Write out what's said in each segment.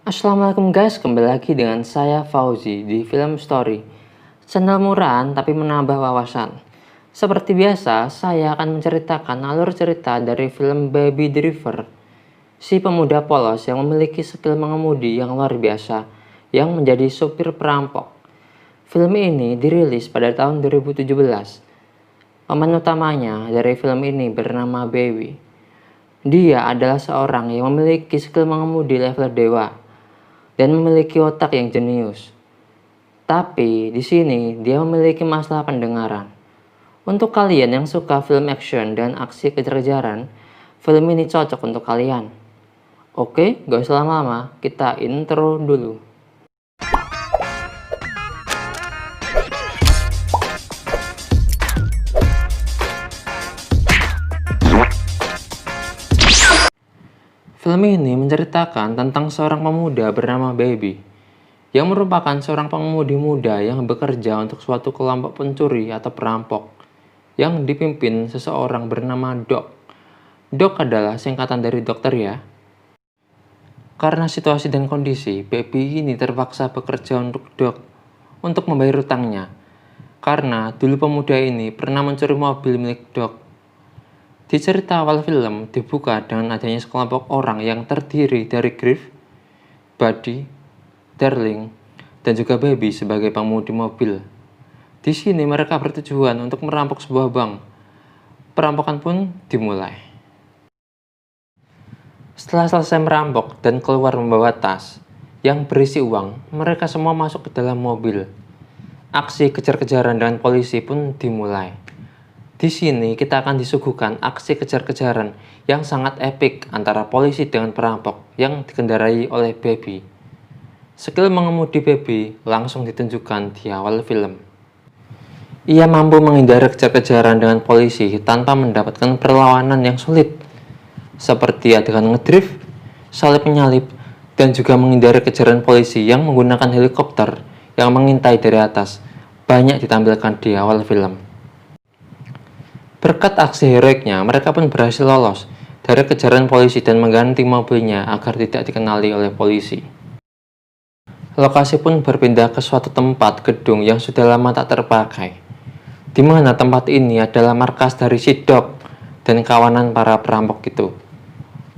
Assalamualaikum guys, kembali lagi dengan saya Fauzi di Film Story, channel murahan tapi menambah wawasan. Seperti biasa, saya akan menceritakan alur cerita dari film Baby Driver, si pemuda polos yang memiliki skill mengemudi yang luar biasa, yang menjadi supir perampok. Film ini dirilis pada tahun 2017. Pemeran utamanya dari film ini bernama Baby. Dia adalah seorang yang memiliki skill mengemudi level dewa dan memiliki otak yang jenius. Tapi di sini dia memiliki masalah pendengaran. Untuk kalian yang suka film action dan aksi kejar-kejaran, film ini cocok untuk kalian. Oke, gak usah lama-lama, kita intro dulu. Film ini menceritakan tentang seorang pemuda bernama Baby, yang merupakan seorang pengemudi muda yang bekerja untuk suatu kelompok pencuri atau perampok, yang dipimpin seseorang bernama Doc. Doc adalah singkatan dari dokter ya. Karena situasi dan kondisi, Baby ini terpaksa bekerja untuk Doc untuk membayar utangnya. Karena dulu pemuda ini pernah mencuri mobil milik Doc. Di cerita awal film dibuka dengan adanya sekelompok orang yang terdiri dari Griff, Buddy, Darling, dan juga Baby sebagai pengemudi mobil. Di sini mereka bertujuan untuk merampok sebuah bank. Perampokan pun dimulai. Setelah selesai merampok dan keluar membawa tas yang berisi uang, mereka semua masuk ke dalam mobil. Aksi kejar-kejaran dengan polisi pun dimulai. Di sini kita akan disuguhkan aksi kejar-kejaran yang sangat epik antara polisi dengan perampok yang dikendarai oleh Baby. Skill mengemudi Baby langsung ditunjukkan di awal film. Ia mampu menghindari kejar-kejaran dengan polisi tanpa mendapatkan perlawanan yang sulit, seperti adegan ngedrift, salip menyalip, dan juga menghindari kejaran polisi yang menggunakan helikopter yang mengintai dari atas, banyak ditampilkan di awal film. Berkat aksi heroiknya, mereka pun berhasil lolos dari kejaran polisi dan mengganti mobilnya agar tidak dikenali oleh polisi. Lokasi pun berpindah ke suatu tempat gedung yang sudah lama tak terpakai, di mana tempat ini adalah markas dari si Doc dan kawanan para perampok itu.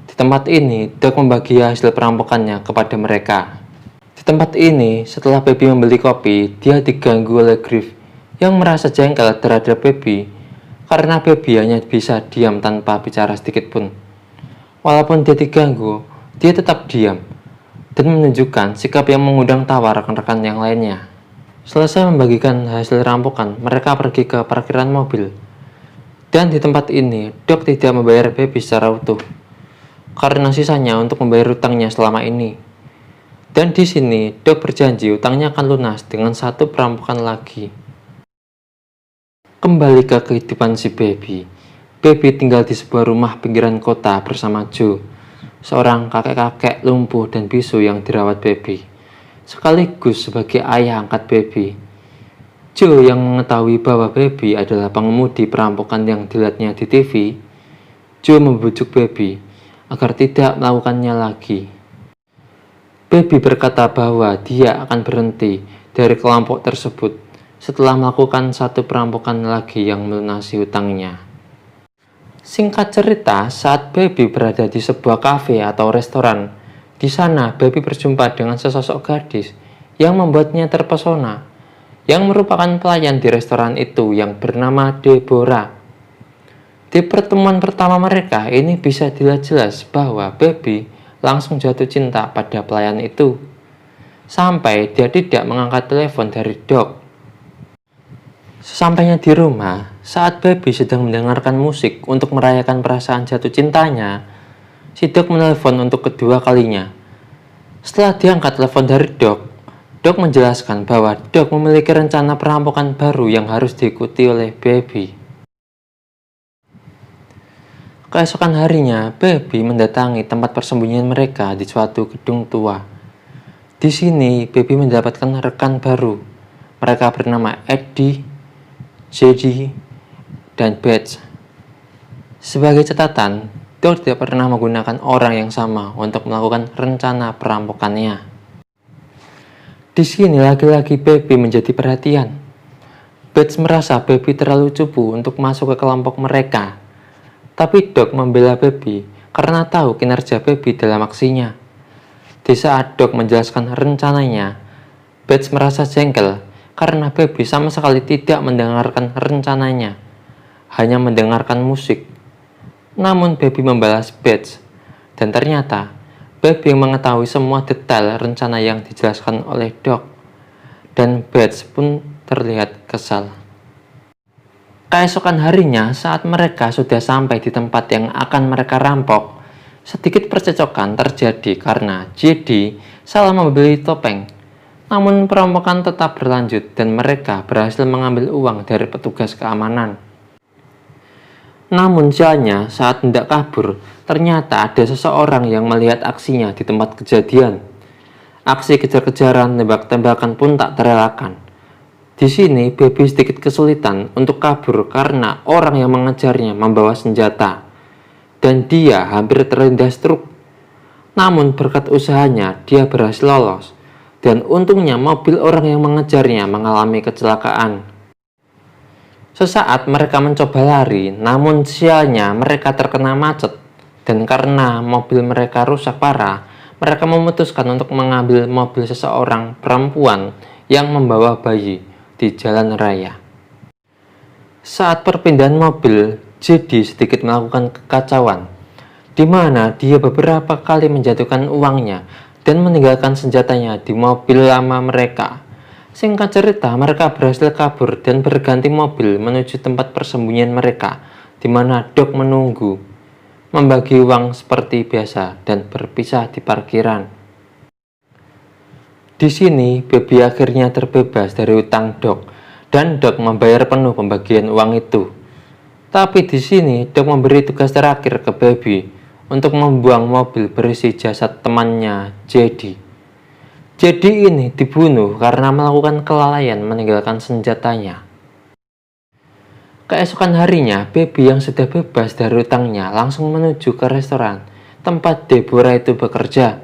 Di tempat ini, Doc membagi hasil perampokannya kepada mereka. Di tempat ini, setelah Baby membeli kopi, dia diganggu oleh Griff yang merasa jengkel terhadap Baby karena Baby hanya bisa diam tanpa bicara sedikit pun. Walaupun dia diganggu, dia tetap diam dan menunjukkan sikap yang mengundang tawa rekan-rekan yang lainnya. Selesai membagikan hasil rampokan, mereka pergi ke parkiran mobil. Dan di tempat ini, Doc tidak membayar Baby secara utuh karena sisanya untuk membayar utangnya selama ini. Dan di sini, Doc berjanji utangnya akan lunas dengan satu perampokan lagi. Kembali ke kehidupan si Baby. Baby tinggal di sebuah rumah pinggiran kota bersama Joe, seorang kakek-kakek lumpuh dan bisu yang dirawat Baby, sekaligus sebagai ayah angkat Baby. Joe yang mengetahui bahwa Baby adalah pengemudi perampokan yang dilihatnya di TV, Joe membujuk Baby agar tidak melakukannya lagi. Baby berkata bahwa dia akan berhenti dari kelompok tersebut setelah melakukan satu perampokan lagi yang melunasi hutangnya. Singkat cerita, saat Baby berada di sebuah kafe atau restoran, di sana Baby berjumpa dengan sesosok gadis yang membuatnya terpesona, yang merupakan pelayan di restoran itu yang bernama Deborah. Di pertemuan pertama mereka, ini bisa dilihat jelas bahwa Baby langsung jatuh cinta pada pelayan itu, sampai dia tidak mengangkat telepon dari Doc. Sesampainya di rumah, saat Baby sedang mendengarkan musik untuk merayakan perasaan jatuh cintanya, si Doc menelpon untuk kedua kalinya. Setelah diangkat telepon dari Doc, Doc menjelaskan bahwa Doc memiliki rencana perampokan baru yang harus diikuti oleh Baby. Keesokan harinya, Baby mendatangi tempat persembunyian mereka di suatu gedung tua. Di sini, Baby mendapatkan rekan baru. Mereka bernama Eddie, JD, dan Badge. Sebagai catatan, Dok tidak pernah menggunakan orang yang sama untuk melakukan rencana perampokannya. Di sini lagi-lagi Baby menjadi perhatian. Bates merasa Baby terlalu cupu untuk masuk ke kelompok mereka. Tapi Doc membela Baby karena tahu kinerja Baby dalam aksinya. Di saat Doc menjelaskan rencananya, Bates merasa jengkel karena Baby sama sekali tidak mendengarkan rencananya, hanya mendengarkan musik. Namun Baby membalas Bates, dan ternyata Baby yang mengetahui semua detail rencana yang dijelaskan oleh Doc, dan Bates pun terlihat kesal. Keesokan harinya, saat mereka sudah sampai di tempat yang akan mereka rampok, sedikit percecokan terjadi karena JD salah membeli topeng. Namun perampokan tetap berlanjut dan mereka berhasil mengambil uang dari petugas keamanan. Namun sialnya, saat hendak kabur, ternyata ada seseorang yang melihat aksinya di tempat kejadian. Aksi kejar-kejaran, tembak-tembakan pun tak terelakkan. Di sini, Baby sedikit kesulitan untuk kabur karena orang yang mengejarnya membawa senjata, dan dia hampir terlindas truk. Namun berkat usahanya, dia berhasil lolos, dan untungnya mobil orang yang mengejarnya mengalami kecelakaan. Sesaat mereka mencoba lari, namun sialnya mereka terkena macet, dan karena mobil mereka rusak parah, mereka memutuskan untuk mengambil mobil seseorang perempuan yang membawa bayi di jalan raya. Saat perpindahan mobil, JD sedikit melakukan kekacauan, di mana dia beberapa kali menjatuhkan uangnya dan meninggalkan senjatanya di mobil lama mereka. Singkat cerita, mereka berhasil kabur dan berganti mobil menuju tempat persembunyian mereka, di mana Doc menunggu, membagi uang seperti biasa, dan berpisah di parkiran. Di sini, Baby akhirnya terbebas dari utang Doc, dan Doc membayar penuh pembagian uang itu. Tapi di sini, Doc memberi tugas terakhir ke Baby untuk membuang mobil berisi jasad temannya, JD. JD ini dibunuh karena melakukan kelalaian meninggalkan senjatanya. Keesokan harinya, Baby yang sudah bebas dari utangnya langsung menuju ke restoran tempat Deborah itu bekerja.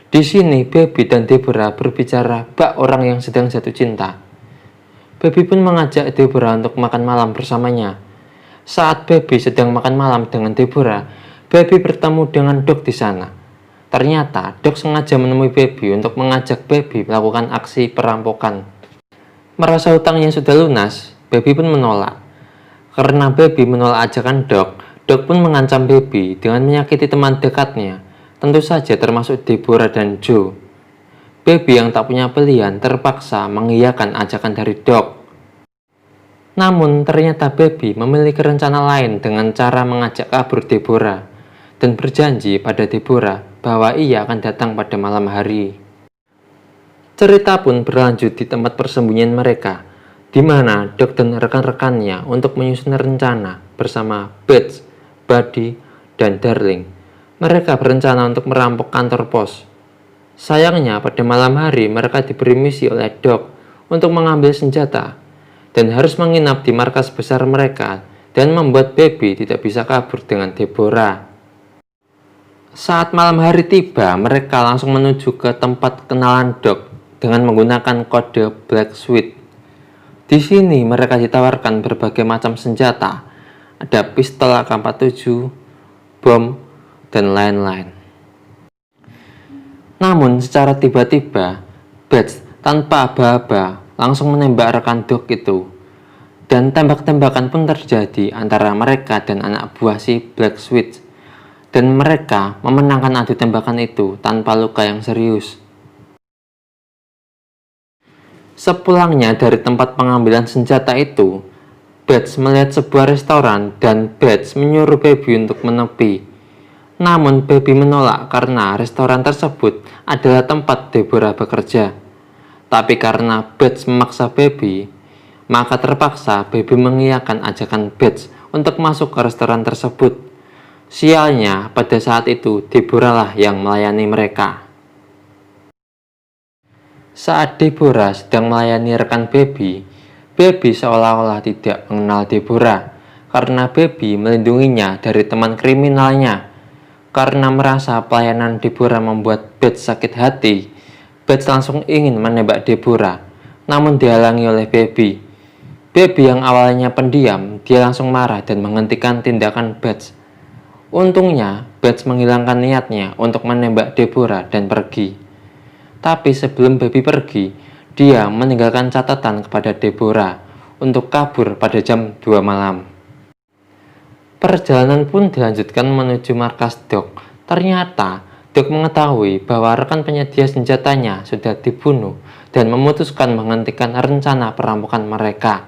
Di sini, Baby dan Deborah berbicara bak orang yang sedang jatuh cinta. Baby pun mengajak Deborah untuk makan malam bersamanya. Saat Baby sedang makan malam dengan Deborah, Baby bertemu dengan Doc di sana. Ternyata, Doc sengaja menemui Baby untuk mengajak Baby melakukan aksi perampokan. Merasa hutangnya sudah lunas, Baby pun menolak. Karena Baby menolak ajakan Doc, Doc pun mengancam Baby dengan menyakiti teman dekatnya, tentu saja termasuk Deborah dan Joe. Baby yang tak punya pilihan terpaksa mengiyakan ajakan dari Doc. Namun ternyata Baby memiliki rencana lain dengan cara mengajak kabur Deborah dan berjanji pada Deborah bahwa ia akan datang pada malam hari. Cerita pun berlanjut di tempat persembunyian mereka, di mana Doc dan rekan-rekannya untuk menyusun rencana bersama Bates, Buddy, dan Darling. Mereka berencana untuk merampok kantor pos. Sayangnya pada malam hari mereka diberi misi oleh Doc untuk mengambil senjata dan harus menginap di markas besar mereka dan membuat Baby tidak bisa kabur dengan Deborah. Saat malam hari tiba, mereka langsung menuju ke tempat kenalan Doc dengan menggunakan kode Black Suite. Di sini mereka ditawarkan berbagai macam senjata, ada pistol AK-47, bom, dan lain-lain. Namun secara tiba-tiba, Bates tanpa aba-aba langsung menembak rekan Doc itu, dan tembak-tembakan pun terjadi antara mereka dan anak buah si Black Suite, dan mereka memenangkan adu tembakan itu tanpa luka yang serius. Sepulangnya dari tempat pengambilan senjata itu, Bates melihat sebuah restoran dan Bates menyuruh Baby untuk menepi. Namun Baby menolak karena restoran tersebut adalah tempat Deborah bekerja. Tapi karena Bates memaksa Baby, maka terpaksa Baby mengiyakan ajakan Bates untuk masuk ke restoran tersebut. Sialnya, pada saat itu Deborah lah yang melayani mereka. Saat Deborah sedang melayani rekan Baby, Baby seolah-olah tidak mengenal Deborah karena Baby melindunginya dari teman kriminalnya. Karena merasa pelayanan Deborah membuat Bates sakit hati, Bates langsung ingin menembak Deborah, namun dihalangi oleh Baby. Baby yang awalnya pendiam, dia langsung marah dan menghentikan tindakan Bates. Untungnya, Bates menghilangkan niatnya untuk menembak Deborah dan pergi. Tapi sebelum Baby pergi, dia meninggalkan catatan kepada Deborah untuk kabur pada jam 2 malam. Perjalanan pun dilanjutkan menuju markas Doc. Ternyata, Doc mengetahui bahwa rekan penyedia senjatanya sudah dibunuh dan memutuskan menghentikan rencana perampokan mereka.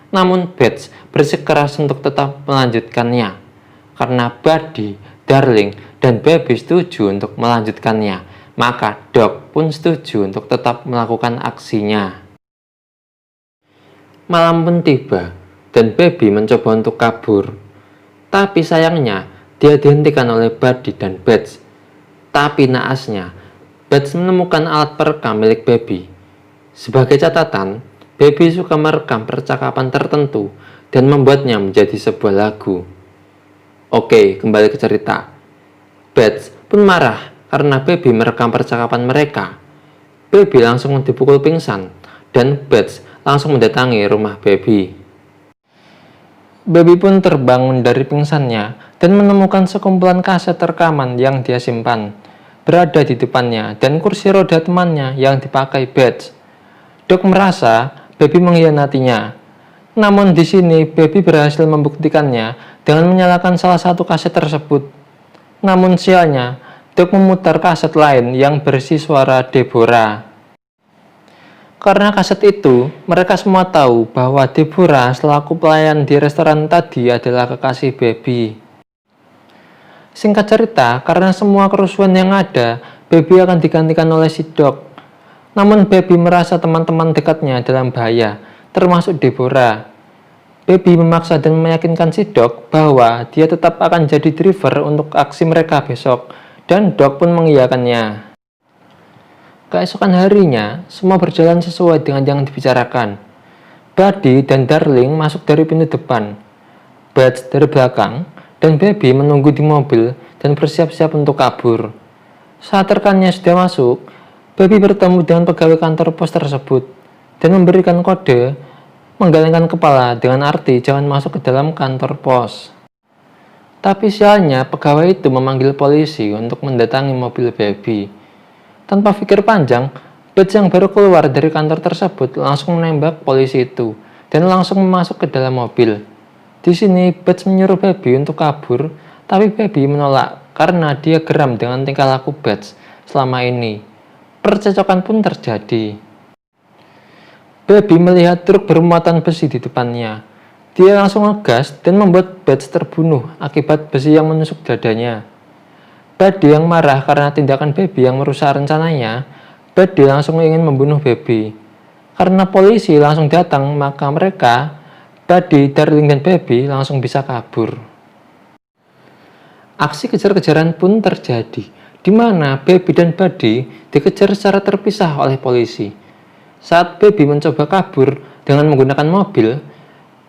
Namun Bates bersikeras untuk tetap melanjutkannya, karena Buddy, Darling, dan Baby setuju untuk melanjutkannya, maka Doc pun setuju untuk tetap melakukan aksinya. Malam pun tiba, dan Baby mencoba untuk kabur. Tapi sayangnya, dia dihentikan oleh Buddy dan Bates. Tapi naasnya, Bates menemukan alat perekam milik Baby. Sebagai catatan, Baby suka merekam percakapan tertentu dan membuatnya menjadi sebuah lagu. Oke, kembali ke cerita. Bates pun marah karena Baby merekam percakapan mereka. Baby langsung dipukul pingsan, dan Bates langsung mendatangi rumah Baby. Baby pun terbangun dari pingsannya dan menemukan sekumpulan kaset rekaman yang dia simpan berada di depannya dan kursi roda temannya yang dipakai Bates. Doc merasa Baby mengkhianatinya. Namun di sini Baby berhasil membuktikannya dengan menyalakan salah satu kaset tersebut. Namun sialnya, Doc memutar kaset lain yang berisi suara Deborah. Karena kaset itu, mereka semua tahu bahwa Deborah selaku pelayan di restoran tadi adalah kekasih Baby. Singkat cerita, karena semua kerusuhan yang ada, Baby akan digantikan oleh si Doc. Namun Baby merasa teman-teman dekatnya dalam bahaya, termasuk Deborah. Baby memaksa dan meyakinkan si Doc bahwa dia tetap akan jadi driver untuk aksi mereka besok, dan Doc pun mengiyakannya. Keesokan harinya, semua berjalan sesuai dengan yang dibicarakan. Buddy dan Darling masuk dari pintu depan, Bates dari belakang, dan Baby menunggu di mobil dan bersiap-siap untuk kabur. Saat rekannya sudah masuk, Baby bertemu dengan pegawai kantor pos tersebut dan memberikan kode menggelengkan kepala dengan arti jangan masuk ke dalam kantor pos. Tapi sialnya, pegawai itu memanggil polisi untuk mendatangi mobil Baby. Tanpa pikir panjang, Bates yang baru keluar dari kantor tersebut langsung menembak polisi itu dan langsung masuk ke dalam mobil. Di sini, Bates menyuruh Baby untuk kabur, tapi Baby menolak karena dia geram dengan tingkah laku Bates selama ini. Percecokan pun terjadi. Baby melihat truk bermuatan besi di depannya. Dia langsung ngegas dan membuat Bates terbunuh akibat besi yang menusuk dadanya. Buddy yang marah karena tindakan Baby yang merusak rencananya, Buddy langsung ingin membunuh Baby. Karena polisi langsung datang, maka mereka, Buddy, Darling, dan Baby langsung bisa kabur. Aksi kejar-kejaran pun terjadi, di mana Baby dan Buddy dikejar secara terpisah oleh polisi. Saat Baby mencoba kabur dengan menggunakan mobil,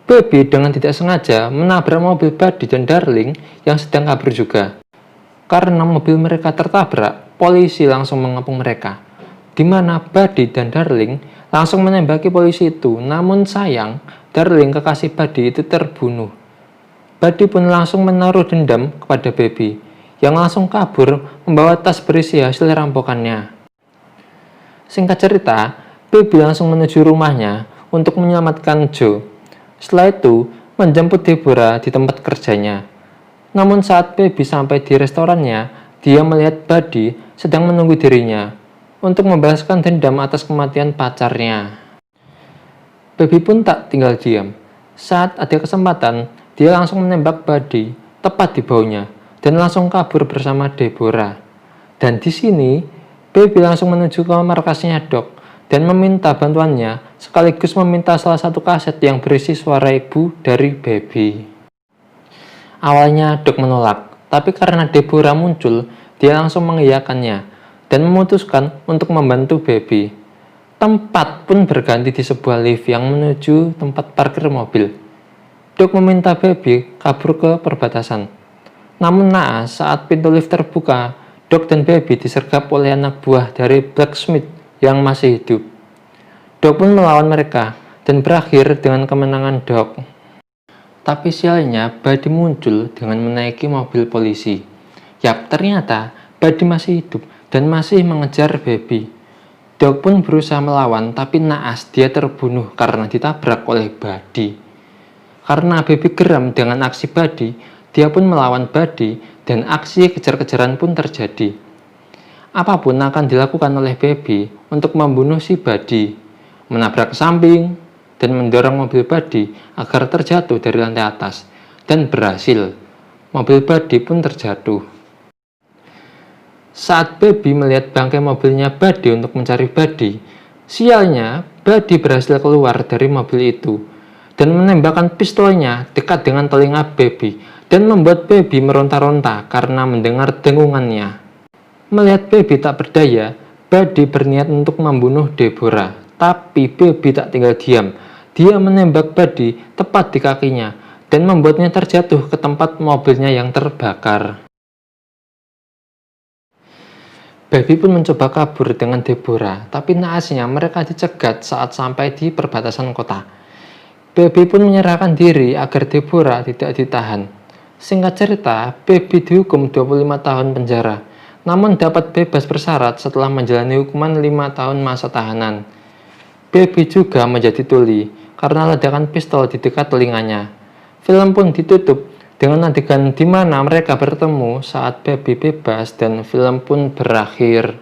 Baby dengan tidak sengaja menabrak mobil Buddy dan Darling yang sedang kabur juga. Karena mobil mereka tertabrak, polisi langsung mengepung mereka, di mana Buddy dan Darling langsung menembaki polisi itu. Namun sayang, Darling kekasih Buddy itu terbunuh. Buddy pun langsung menaruh dendam kepada Baby, yang langsung kabur membawa tas berisi hasil rampokannya. Singkat cerita, Baby langsung menuju rumahnya untuk menyelamatkan Joe. Setelah itu, menjemput Deborah di tempat kerjanya. Namun saat Baby sampai di restorannya, dia melihat Buddy sedang menunggu dirinya untuk membalaskan dendam atas kematian pacarnya. Baby pun tak tinggal diam. Saat ada kesempatan, dia langsung menembak Buddy tepat di baunya dan langsung kabur bersama Deborah. Dan di sini, Baby langsung menuju ke markasnya Doc dan meminta bantuannya, sekaligus meminta salah satu kaset yang berisi suara ibu dari Baby. Awalnya Doc menolak, tapi karena Deborah muncul, dia langsung mengiyakannya dan memutuskan untuk membantu Baby. Tempat pun berganti di sebuah lift yang menuju tempat parkir mobil. Doc meminta Baby kabur ke perbatasan. Namun naas saat pintu lift terbuka, Doc dan Baby disergap oleh anak buah dari Blacksmith yang masih hidup. Doc pun melawan mereka dan berakhir dengan kemenangan Doc. Tapi sialnya Buddy muncul dengan menaiki mobil polisi. Yap, ternyata Buddy masih hidup dan masih mengejar Baby. Doc pun berusaha melawan, tapi naas dia terbunuh karena ditabrak oleh Buddy. Karena Baby geram dengan aksi Buddy, dia pun melawan Buddy dan aksi kejar-kejaran pun terjadi. Apapun akan dilakukan oleh Baby untuk membunuh si Buddy, menabrak ke samping, dan mendorong mobil Buddy agar terjatuh dari lantai atas, dan berhasil. Mobil Buddy pun terjatuh. Saat Baby melihat bangkai mobilnya Buddy untuk mencari Buddy, sialnya Buddy berhasil keluar dari mobil itu dan menembakkan pistolnya dekat dengan telinga Baby dan membuat Baby meronta-ronta karena mendengar dengungannya. Melihat Baby tak berdaya, Buddy berniat untuk membunuh Deborah, tapi Baby tak tinggal diam. Dia menembak Buddy tepat di kakinya dan membuatnya terjatuh ke tempat mobilnya yang terbakar. Baby pun mencoba kabur dengan Deborah, tapi naasnya mereka dicegat saat sampai di perbatasan kota. Baby pun menyerahkan diri agar Deborah tidak ditahan. Singkat cerita, Baby dihukum 25 tahun penjara, namun dapat bebas bersyarat setelah menjalani hukuman 5 tahun masa tahanan. Baby juga menjadi tuli karena ledakan pistol di dekat telinganya. Film pun ditutup dengan adegan di mana mereka bertemu saat Baby bebas dan film pun berakhir.